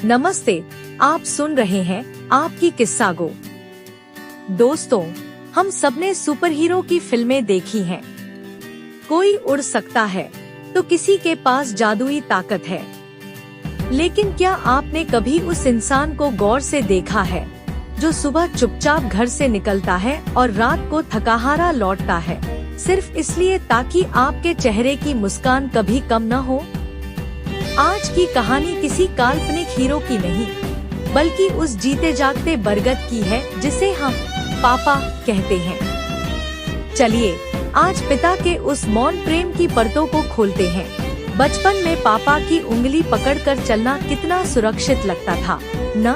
नमस्ते, आप सुन रहे हैं आपकी किस्सा गो। दोस्तों, हम सबने सुपर हीरो की फिल्में देखी हैं। कोई उड़ सकता है तो किसी के पास जादुई ताकत है। लेकिन क्या आपने कभी उस इंसान को गौर से देखा है जो सुबह चुपचाप घर से निकलता है और रात को थकाहारा लौटता है, सिर्फ इसलिए ताकि आपके चेहरे की मुस्कान कभी कम न हो? आज की कहानी किसी काल्पनिक हीरो की नहीं, बल्कि उस जीते जागते बरगद की है जिसे हम पापा कहते हैं। चलिए आज पिता के उस मौन प्रेम की परतों को खोलते हैं। बचपन में पापा की उंगली पकड़कर चलना कितना सुरक्षित लगता था न?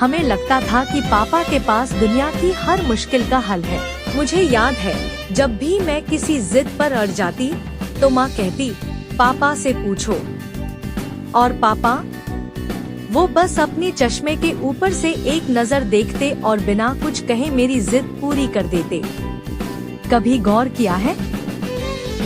हमें लगता था कि पापा के पास दुनिया की हर मुश्किल का हल है। मुझे याद है, जब भी मैं किसी जिद पर अड़ जाती तो माँ कहती, पापा से पूछो। और पापा वो बस अपने चश्मे के ऊपर से एक नजर देखते और बिना कुछ कहे मेरी जिद पूरी कर देते। कभी गौर किया है,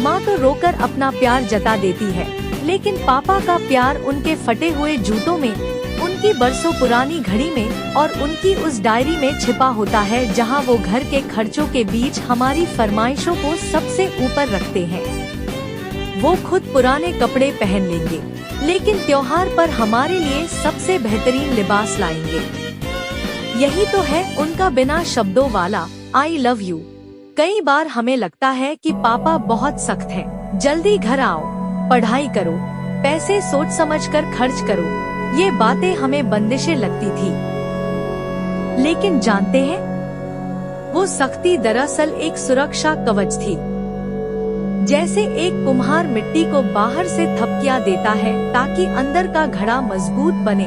माँ तो रोकर अपना प्यार जता देती है, लेकिन पापा का प्यार उनके फटे हुए जूतों में, उनकी बरसों पुरानी घड़ी में और उनकी उस डायरी में छिपा होता है जहाँ वो घर के खर्चों के बीच हमारी फरमाइशों को सबसे ऊपर रखते हैं। वो खुद पुराने कपड़े पहन लेंगे, लेकिन त्योहार पर हमारे लिए सबसे बेहतरीन लिबास लाएंगे। यही तो है उनका बिना शब्दों वाला आई लव यू। कई बार हमें लगता है कि पापा बहुत सख्त हैं, जल्दी घर आओ, पढ़ाई करो, पैसे सोच समझकर खर्च करो। ये बातें हमें बंदिशें लगती थी। लेकिन जानते हैं, वो सख्ती दरअसल एक सुरक्षा कवच थी। जैसे एक कुम्हार मिट्टी को बाहर से थपकियां देता है ताकि अंदर का घड़ा मजबूत बने,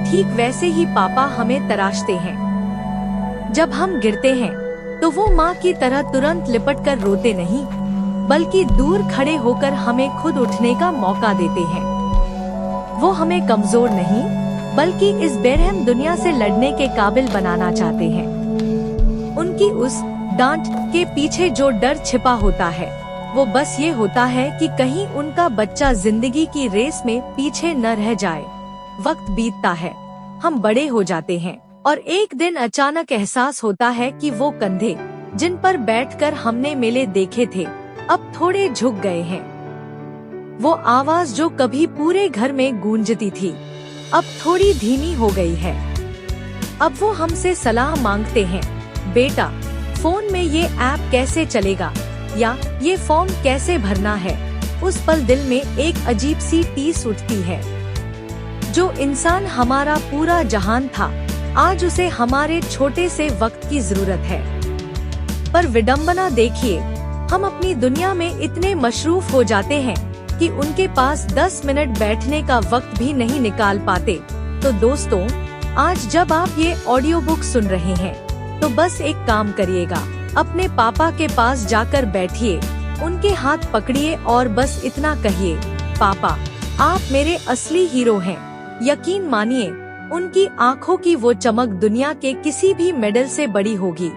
ठीक वैसे ही पापा हमें तराशते हैं। जब हम गिरते हैं तो वो माँ की तरह तुरंत लिपटकर रोते नहीं, बल्कि दूर खड़े होकर हमें खुद उठने का मौका देते हैं। वो हमें कमजोर नहीं, बल्कि इस बेरहम दुनिया से लड़ने के काबिल बनाना चाहते हैं। उनकी उस डांट के पीछे जो डर छिपा होता है, वो बस ये होता है कि कहीं उनका बच्चा जिंदगी की रेस में पीछे न रह जाए। वक्त बीतता है, हम बड़े हो जाते हैं और एक दिन अचानक एहसास होता है कि वो कंधे जिन पर बैठकर हमने मेले देखे थे, अब थोड़े झुक गए हैं। वो आवाज जो कभी पूरे घर में गूंजती थी, अब थोड़ी धीमी हो गई है। अब वो हमसे सलाह मांगते हैं, बेटा फोन में ये ऐप कैसे चलेगा, या ये फॉर्म कैसे भरना है। उस पल दिल में एक अजीब सी टीस उठती है। जो इंसान हमारा पूरा जहान था, आज उसे हमारे छोटे से वक्त की जरूरत है। पर विडंबना देखिए, हम अपनी दुनिया में इतने मशरूफ हो जाते हैं कि उनके पास 10 मिनट बैठने का वक्त भी नहीं निकाल पाते। तो दोस्तों, आज जब आप ये ऑडियो बुक सुन रहे हैं, तो बस एक काम करिएगा, अपने पापा के पास जाकर बैठिए, उनके हाथ पकड़िए और बस इतना कहिए, पापा आप मेरे असली हीरो हैं। यकीन मानिए, उनकी आँखों की वो चमक दुनिया के किसी भी मेडल से बड़ी होगी।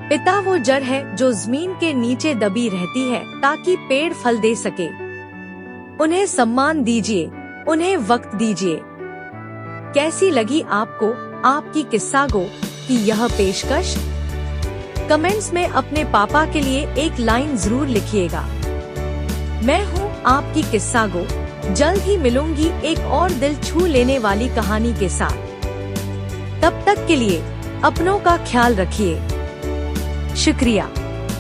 पिता वो जड़ है जो जमीन के नीचे दबी रहती है ताकि पेड़ फल दे सके। उन्हें सम्मान दीजिए, उन्हें वक्त दीजिए। कैसी लगी आपको आपकी किस्सा गो की यह पेशकश? कमेंट्स में अपने पापा के लिए एक लाइन जरूर लिखिएगा। मैं हूँ आपकी किस्सा गो, जल्द ही मिलूंगी एक और दिल छू लेने वाली कहानी के साथ। तब तक के लिए अपनों का ख्याल रखिए। शुक्रिया।